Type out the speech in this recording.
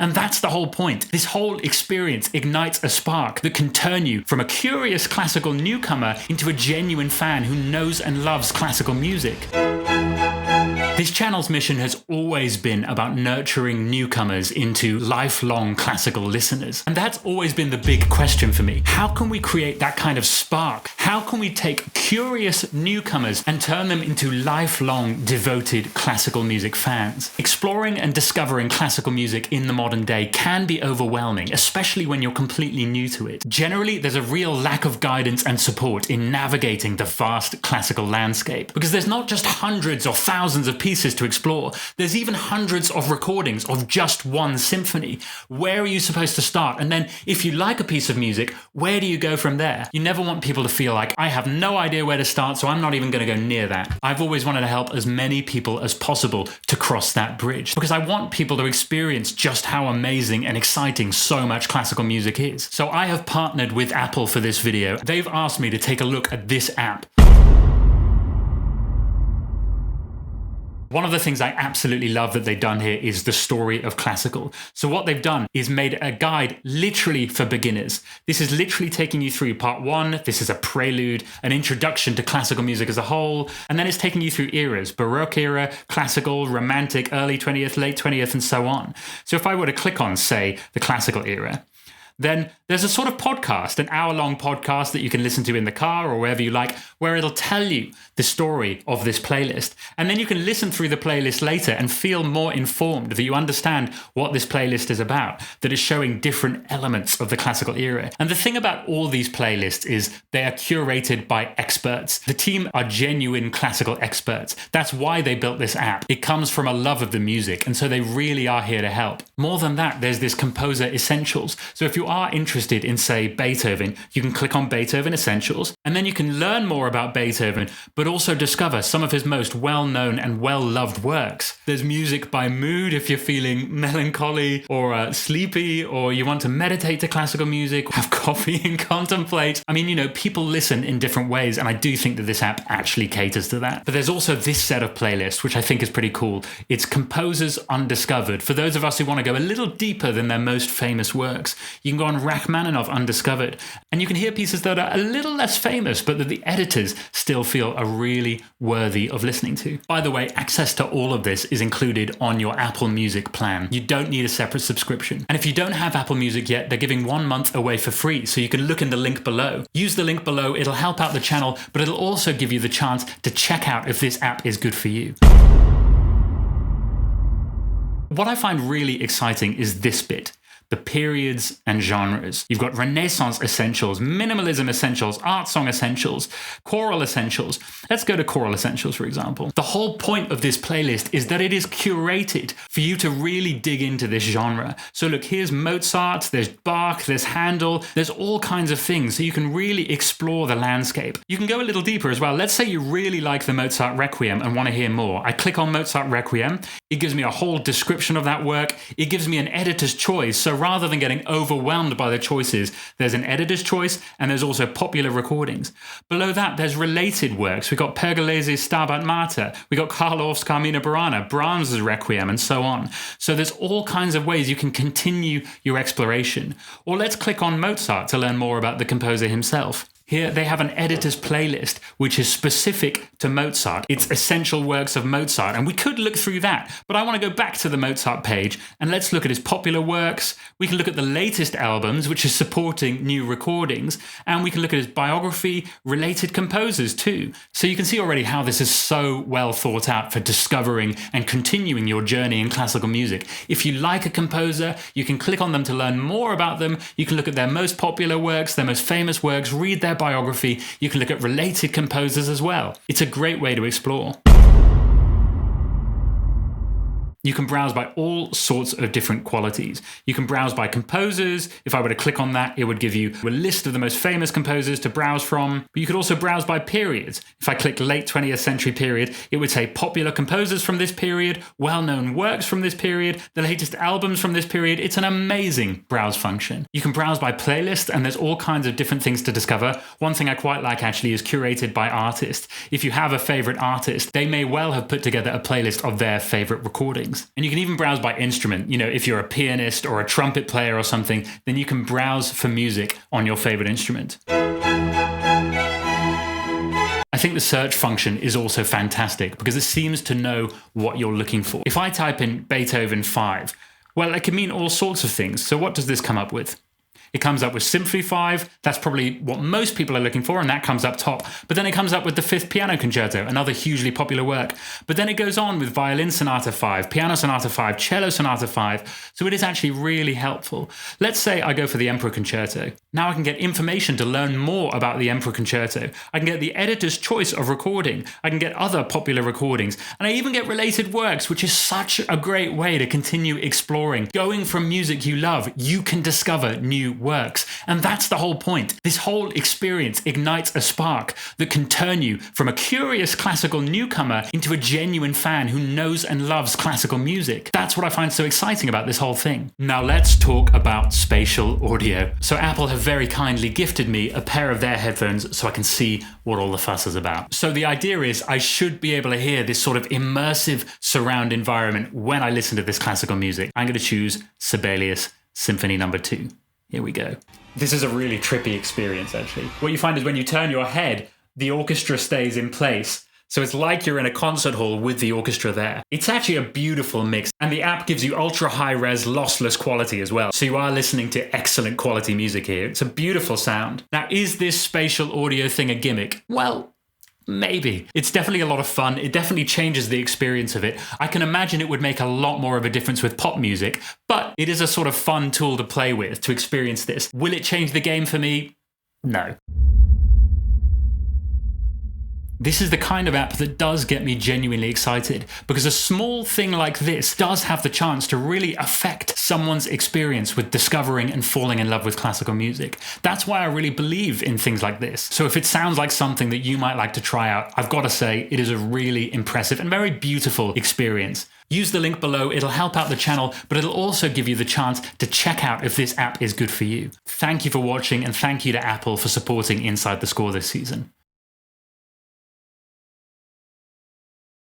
And that's the whole point. This whole experience ignites a spark that can turn you from a curious classical newcomer into a genuine fan who knows and loves classical music. This channel's mission has always been about nurturing newcomers into lifelong classical listeners. And that's always been the big question for me. How can we create that kind of spark? How can we take curious newcomers and turn them into lifelong devoted classical music fans? Exploring and discovering classical music in the modern day can be overwhelming, especially when you're completely new to it. Generally, there's a real lack of guidance and support in navigating the vast classical landscape, because there's not just hundreds or thousands of pieces to explore. There's even hundreds of recordings of just one symphony. Where are you supposed to start? And then if you like a piece of music, where do you go from there? You never want people to feel like, I have no idea where to start, so I'm not even going to go near that. I've always wanted to help as many people as possible to cross that bridge, because I want people to experience just how amazing and exciting so much classical music is. So I have partnered with Apple for this video. They've asked me to take a look at this app. One of the things I absolutely love that they've done here is the story of classical. So what they've done is made a guide literally for beginners. This is literally taking you through part 1. This is a prelude, an introduction to classical music as a whole. And then it's taking you through eras, Baroque era, classical, romantic, early 20th, late 20th, and so on. So if I were to click on, say, the classical era, then there's a sort of podcast, an hour-long podcast that you can listen to in the car or wherever you like, where it'll tell you the story of this playlist. And then you can listen through the playlist later and feel more informed, that you understand what this playlist is about, that is showing different elements of the classical era. And the thing about all these playlists is they are curated by experts. The team are genuine classical experts. That's why they built this app. It comes from a love of the music, and so they really are here to help. More than that, there's this Composer Essentials. So if you are interested in, say, Beethoven, you can click on Beethoven Essentials, and then you can learn more about Beethoven, but also discover some of his most well-known and well-loved works. There's music by mood if you're feeling melancholy or sleepy, or you want to meditate to classical music, have coffee and contemplate. I mean, you know, people listen in different ways, and I do think that this app actually caters to that. But there's also this set of playlists, which I think is pretty cool. It's Composers Undiscovered. For those of us who want to go a little deeper than their most famous works, you can go on Rachmaninoff Undiscovered, and you can hear pieces that are a little less famous, but that the editors still feel are really worthy of listening to. By the way, access to all of this is included on your Apple Music plan. You don't need a separate subscription. And if you don't have Apple Music yet, they're giving 1 month away for free, so you can look in the link below. Use the link below, it'll help out the channel, but it'll also give you the chance to check out if this app is good for you. What I find really exciting is this bit. The periods and genres. You've got Renaissance Essentials, Minimalism Essentials, Art Song Essentials, Choral Essentials. Let's go to Choral Essentials, for example. The whole point of this playlist is that it is curated for you to really dig into this genre. So look, here's Mozart, there's Bach, there's Handel, there's all kinds of things, so you can really explore the landscape. You can go a little deeper as well. Let's say you really like the Mozart Requiem and want to hear more. I click on Mozart Requiem. It gives me a whole description of that work. It gives me an editor's choice. So rather than getting overwhelmed by the choices, there's an editor's choice, and there's also popular recordings. Below that, there's related works. We've got Pergolese's Stabat Mater, we got Karl Orff's Carmina Burana, Brahms's Requiem, and so on. So there's all kinds of ways you can continue your exploration. Or let's click on Mozart to learn more about the composer himself. Here they have an editor's playlist, which is specific to Mozart. It's essential works of Mozart, and we could look through that. But I want to go back to the Mozart page, and let's look at his popular works. We can look at the latest albums, which is supporting new recordings, and we can look at his biography, related composers too. So you can see already how this is so well thought out for discovering and continuing your journey in classical music. If you like a composer, you can click on them to learn more about them. You can look at their most popular works, their most famous works, read their biography. You can look at related composers as well. It's a great way to explore. You can browse by all sorts of different qualities. You can browse by composers. If I were to click on that, it would give you a list of the most famous composers to browse from. But you could also browse by periods. If I click late 20th century period, it would say popular composers from this period, well-known works from this period, the latest albums from this period. It's an amazing browse function. You can browse by playlist, and there's all kinds of different things to discover. One thing I quite like actually is curated by artist. If you have a favorite artist, they may well have put together a playlist of their favorite recordings. things. And you can even browse by instrument. You know, if you're a pianist or a trumpet player or something, then you can browse for music on your favorite instrument. I think the search function is also fantastic because it seems to know what you're looking for. If I type in Beethoven 5, well, it can mean all sorts of things. So what does this come up with? It comes up with Symphony 5. That's probably what most people are looking for, and that comes up top. But then it comes up with the 5th Piano Concerto, another hugely popular work. But then it goes on with Violin Sonata 5, Piano Sonata 5, Cello Sonata 5. So it is actually really helpful. Let's say I go for the Emperor Concerto. Now I can get information to learn more about the Emperor Concerto. I can get the editor's choice of recording. I can get other popular recordings. And I even get related works, which is such a great way to continue exploring. Going from music you love, you can discover new works. And that's the whole point. This whole experience ignites a spark that can turn you from a curious classical newcomer into a genuine fan who knows and loves classical music. That's what I find so exciting about this whole thing. Now let's talk about spatial audio. So Apple have very kindly gifted me a pair of their headphones so I can see what all the fuss is about. So the idea is I should be able to hear this sort of immersive surround environment when I listen to this classical music. I'm going to choose Sibelius Symphony No. 2. Here we go. This is a really trippy experience, actually. What you find is when you turn your head, the orchestra stays in place. So it's like you're in a concert hall with the orchestra there. It's actually a beautiful mix, and the app gives you ultra high-res lossless quality as well. So you are listening to excellent quality music here. It's a beautiful sound. Now, is this spatial audio thing a gimmick? Well, maybe. It's definitely a lot of fun. It definitely changes the experience of it. I can imagine it would make a lot more of a difference with pop music, but it is a sort of fun tool to play with, to experience this. Will it change the game for me? No. This is the kind of app that does get me genuinely excited, because a small thing like this does have the chance to really affect someone's experience with discovering and falling in love with classical music. That's why I really believe in things like this. So if it sounds like something that you might like to try out, I've got to say it is a really impressive and very beautiful experience. Use the link below, it'll help out the channel, but it'll also give you the chance to check out if this app is good for you. Thank you for watching, and thank you to Apple for supporting Inside the Score this season.